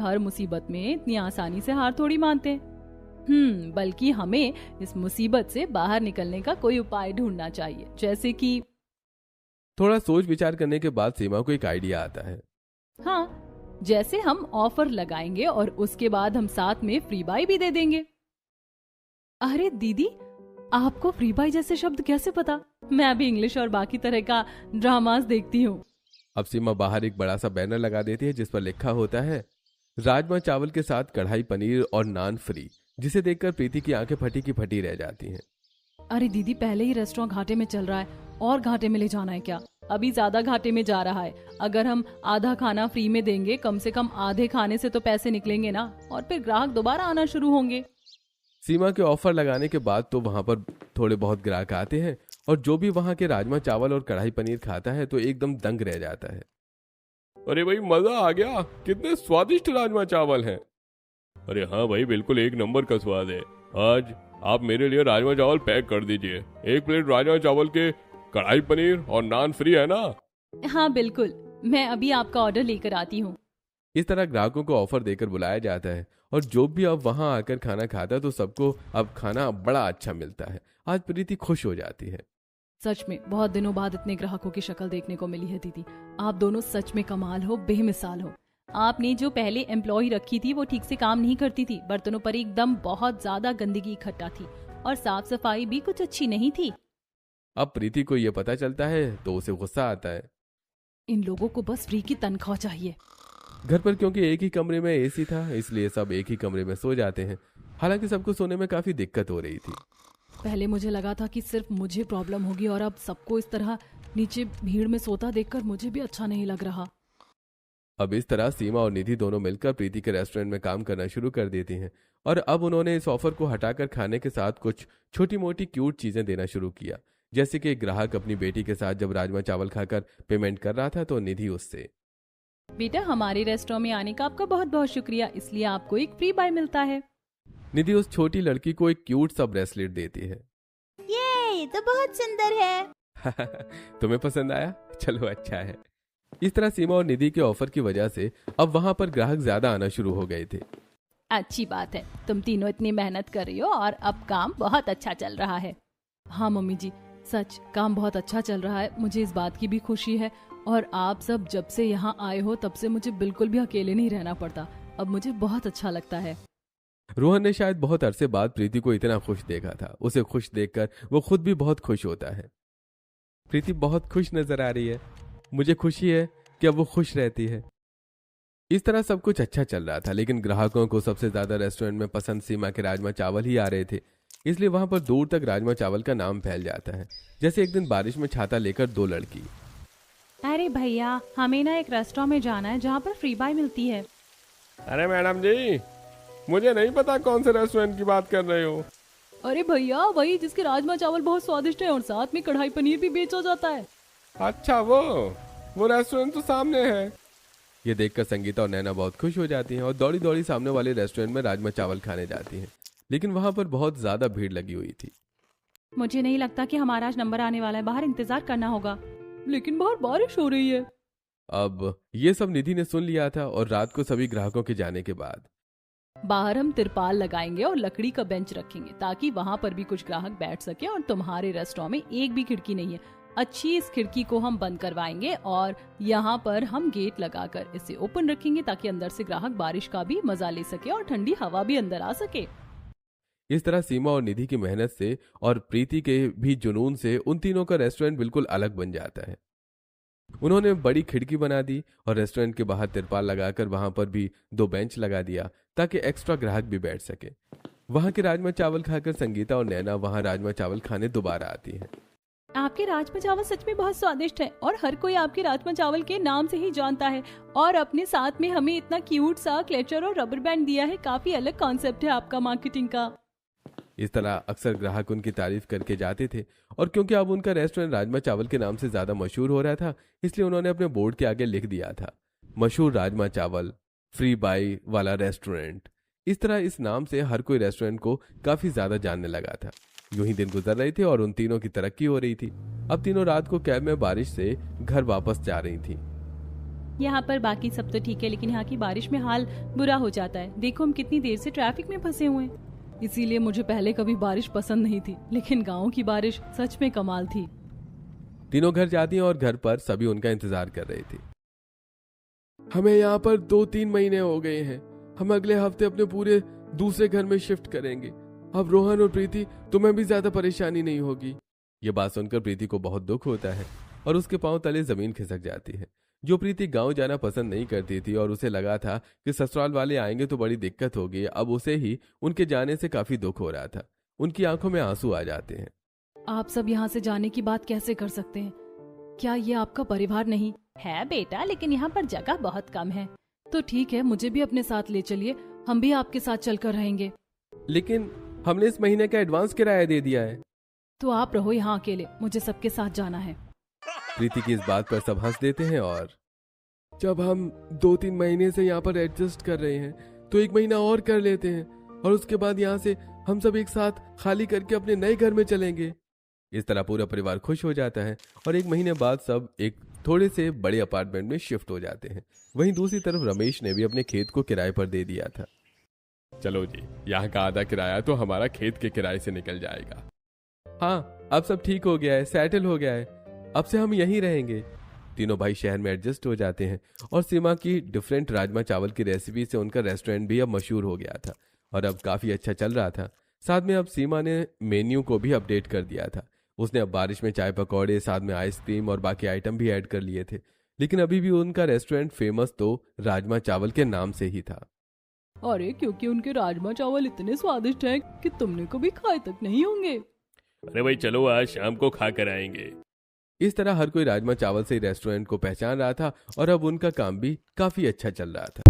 हर मुसीबत में इतनी आसानी से हार थोड़ी मानते। बल्कि हमें इस मुसीबत से बाहर निकलने का कोई उपाय ढूंढना चाहिए, जैसे कि। थोड़ा सोच विचार करने के बाद सीमा को एक आइडिया आता है। हाँ, जैसे हम ऑफर लगाएंगे और उसके बाद हम साथ में फ्री बाय भी दे देंगे। अरे दीदी, आपको फ्री बाय जैसे शब्द कैसे पता? मैं अभी इंग्लिश और बाकी तरह का ड्रामास देखती हूँ। अब सीमा बाहर एक बड़ा सा बैनर लगा देती है जिस पर लिखा होता है राजमा चावल के साथ कढ़ाई पनीर और नान फ्री, जिसे देखकर प्रीति की आंखें फटी की फटी रह जाती हैं। अरे दीदी, पहले ही रेस्टोरेंट घाटे में चल रहा है और घाटे में ले जाना है क्या? अभी ज्यादा घाटे में जा रहा है। अगर हम आधा खाना फ्री में देंगे, कम से कम आधे खाने से तो पैसे निकलेंगे ना, और फिर ग्राहक दोबारा आना शुरू होंगे। सीमा के ऑफर लगाने के बाद तो वहां पर थोड़े बहुत ग्राहक आते हैं और जो भी वहां के राजमा चावल और कढ़ाई पनीर खाता है तो एकदम दंग रह जाता है। अरे भाई, मजा आ गया, कितने स्वादिष्ट राजमा चावल हैं। अरे हाँ भाई, बिल्कुल एक नंबर का स्वाद है। आज आप मेरे लिए राजमा चावल पैक कर दीजिए। 1 प्लेट राजमा चावल के कढ़ाई पनीर और नान फ्री है ना? हाँ बिल्कुल, मैं अभी आपका ऑर्डर लेकर आती हूँ। इस तरह ग्राहकों को ऑफर देकर बुलाया जाता है और जो भी अब वहां आकर खाना खाता है तो सबको अब खाना बड़ा अच्छा मिलता है। आज प्रीति खुश हो जाती है। सच में बहुत दिनों बाद इतने ग्राहकों की शक्ल देखने को मिली है दीदी। आप दोनों सच में कमाल हो, बेमिसाल हो। आपने जो पहले एम्प्लॉय रखी थी वो ठीक से काम नहीं करती थी, बर्तनों पर एकदम बहुत ज्यादा गंदगी इकट्ठा थी और साफ सफाई भी कुछ अच्छी नहीं थी। अब प्रीति को यह पता चलता है तो उसे गुस्सा आता है। इन लोगों को बस फ्री की तनख्वाह चाहिए। घर पर क्योंकि एक ही कमरे में एसी था इसलिए सब एक ही कमरे में सो जाते हैं। हालांकि सबको सोने में काफी दिक्कत हो रही थी। पहले मुझे लगा था कि सिर्फ मुझे प्रॉब्लम होगी और अब सबको इस तरह नीचे भीड़ में सोता देखकर मुझे भी अच्छा नहीं लग रहा। अब इस तरह सीमा और निधि दोनों मिलकर प्रीति के रेस्टोरेंट में काम करना शुरू कर देती हैं और अब उन्होंने इस ऑफर को हटाकर खाने के साथ कुछ छोटी मोटी क्यूट चीजें देना शुरू किया। जैसे कि एक ग्राहक अपनी बेटी के साथ जब राजमा चावल खाकर पेमेंट कर रहा था तो निधि उससे, बेटा हमारे रेस्टोरेंट में आने का आपका बहुत बहुत शुक्रिया, इसलिए आपको एक फ्री बाय मिलता है। निधि उस छोटी लड़की को एक क्यूट सा ब्रेसलेट देती है। ये तो बहुत सुंदर है। तुम्हें पसंद आया? चलो अच्छा है। इस तरह सीमा और निधि के ऑफर की वजह से अब वहां पर ग्राहक ज्यादा आना शुरू हो गए थे। अच्छी बात है, तुम तीनों इतनी मेहनत कर रही हो और अब काम बहुत अच्छा चल रहा है। हाँ मम्मी जी, सच काम बहुत अच्छा चल रहा है। मुझे इस बात की भी खुशी है और आप सब जब से यहाँ आए हो तब से मुझे बिल्कुल भी अकेले नहीं रहना पड़ता। अब मुझे बहुत अच्छा लगता है। रोहन ने शायद बहुत अरसे बाद प्रीति को इतना खुश देखा था। उसे खुश देखकर वो खुद भी बहुत खुश होता है। प्रीति बहुत खुश नजर आ रही है। मुझे खुशी है कि अब वो खुश रहती है। इस तरह सब कुछ अच्छा चल रहा था, लेकिन ग्राहकों को सबसे ज्यादा रेस्टोरेंट में पसंद सीमा के राजमा चावल ही आ रहे थे। इसलिए वहां पर दूर तक राजमा चावल का नाम फैल जाता है। जैसे एक दिन बारिश में छाता लेकर 2 लड़की, अरे भैया, हमें ना एक रेस्टोरेंट में जाना है जहाँ पर फ्री बाय मिलती है। अरे मैडम जी, मुझे नहीं पता कौन से रेस्टोरेंट की बात कर रहे हो। अरे भैया, वही जिसके राजमा चावल बहुत स्वादिष्ट है और साथ में कढ़ाई पनीर भी बेचा जाता है। अच्छा, वो रेस्टोरेंट तो सामने है। ये देखकर संगीता और नैना बहुत खुश हो जाती हैं और दौड़ी दौड़ी सामने वाले रेस्टोरेंट में राजमा चावल खाने जाती हैं। लेकिन वहां पर बहुत ज्यादा भीड़ लगी हुई थी। मुझे नहीं लगता कि हमारा आज नंबर आने वाला है, बाहर इंतजार करना होगा। लेकिन बाहर बारिश हो रही है। अब ये सब निधि ने सुन लिया था और रात को सभी ग्राहकों के जाने के बाद बाहर हम तिरपाल लगाएंगे और लकड़ी का बेंच रखेंगे ताकि वहाँ पर भी कुछ ग्राहक बैठ सके। और तुम्हारे रेस्टोरेंट में एक भी खिड़की नहीं है। अच्छी इस खिड़की को हम बंद करवाएंगे और यहाँ पर हम गेट लगाकर इसे ओपन रखेंगे ताकि अंदर से ग्राहक बारिश का भी मजा ले सके और ठंडी हवा भी अंदर आ सके। इस तरह सीमा और निधि की मेहनत से और प्रीति के भी जुनून से उन तीनों का रेस्टोरेंट बिल्कुल अलग बन जाता है। उन्होंने बड़ी खिड़की बना दी और रेस्टोरेंट के बाहर तिरपाल लगाकर वहां पर भी 2 बेंच लगा दिया ताकि एक्स्ट्रा ग्राहक भी बैठ सके। वहां के राजमा चावल खाकर संगीता और नैना वहां राजमा चावल खाने दोबारा आती हैं। आपके राजमा चावल सच में बहुत स्वादिष्ट है और हर कोई आपके राजमा चावल के नाम से ही जानता है। और अपने साथ में हमें इतना क्यूट सा क्लेचर और रबर बैंड दिया है। काफी अलग कॉन्सेप्ट है आपका मार्केटिंग का। इस तरह अक्सर ग्राहक उनकी तारीफ करके जाते थे और क्योंकि अब उनका रेस्टोरेंट राजमा चावल के नाम से ज्यादा मशहूर हो रहा था इसलिए उन्होंने अपने बोर्ड के आगे लिख दिया था, मशहूर राजमा चावल फ्री बाय वाला रेस्टोरेंट। इस तरह इस नाम से हर कोई रेस्टोरेंट को काफी ज्यादा जानने लगा था। यूं ही दिन गुजर रहे थे और उन तीनों की तरक्की हो रही थी। अब तीनों रात को कैब में बारिश से घर वापस जा रही थी। यहाँ पर बाकी सब तो ठीक है, लेकिन यहाँ की बारिश में हाल बुरा हो जाता है। देखो हम कितनी देर से ट्रैफिक में फंसे हुए हैं। इसीलिए मुझे पहले कभी बारिश पसंद नहीं थी, लेकिन गाँव की बारिश सच में कमाल थी। तीनों घर जाती हैं और घर पर सभी उनका इंतजार कर रही थी। हमें यहाँ पर 2-3 महीने हो गए हैं। हम अगले हफ्ते अपने पूरे दूसरे घर में शिफ्ट करेंगे। अब रोहन और प्रीति, तुम्हें भी ज्यादा परेशानी नहीं होगी। ये बात सुनकर प्रीति को बहुत दुख होता है और उसके पांव तले जमीन खिसक जाती है। जो प्रीति गांव जाना पसंद नहीं करती थी और उसे लगा था कि ससुराल वाले आएंगे तो बड़ी दिक्कत होगी, अब उसे ही उनके जाने से काफी दुख हो रहा था। उनकी आंखों में आंसू आ जाते हैं। आप सब यहाँ से जाने की बात कैसे कर सकते हैं? क्या ये आपका परिवार नहीं है? बेटा, लेकिन यहाँ पर जगह बहुत कम है। तो ठीक है, मुझे भी अपने साथ ले चलिए, हम भी आपके साथ चलकर रहेंगे। लेकिन हमने इस महीने का एडवांस किराया दे दिया है। तो आप रहो यहाँ अकेले, मुझे सबके साथ जाना है। प्रीति की इस बात पर सब हंस देते हैं और जब हम 2-3 महीने से यहाँ पर एडजस्ट कर रहे हैं तो 1 महीना और कर लेते हैं और उसके बाद यहाँ से हम सब एक साथ खाली करके अपने नए घर में चलेंगे। इस तरह पूरा परिवार खुश हो जाता है और 1 महीने बाद सब एक थोड़े से बड़े अपार्टमेंट में शिफ्ट हो जाते हैं। वहीं दूसरी तरफ रमेश ने भी अपने खेत को किराए पर दे दिया था। चलो जी, यहाँ का आधा किराया तो हमारा खेत के किराए से निकल जाएगा। हाँ, अब सब ठीक हो गया है, सेटल हो गया है, अब से हम यहीं रहेंगे। तीनों भाई शहर में एडजस्ट हो जाते हैं और सीमा की डिफरेंट राजमा चावल की रेसिपी से उनका रेस्टोरेंट भी अब मशहूर हो गया था और अब काफी अच्छा चल रहा था। साथ में अब सीमा ने मेन्यू को भी अपडेट कर दिया था। उसने अब बारिश में चाय पकौड़े, साथ में आइसक्रीम और बाकी आइटम भी ऐड कर लिए थे। लेकिन अभी भी उनका रेस्टोरेंट फेमस तो राजमा चावल के नाम से ही था। अरे क्योंकि उनके राजमा चावल इतने स्वादिष्ट हैं कि तुमने कभी खाए तक नहीं होंगे। अरे भाई चलो, आज शाम को खा कर आएंगे। इस तरह हर कोई राजमा चावल से ही रेस्टोरेंट को पहचान रहा था और अब उनका काम भी काफी अच्छा चल रहा था।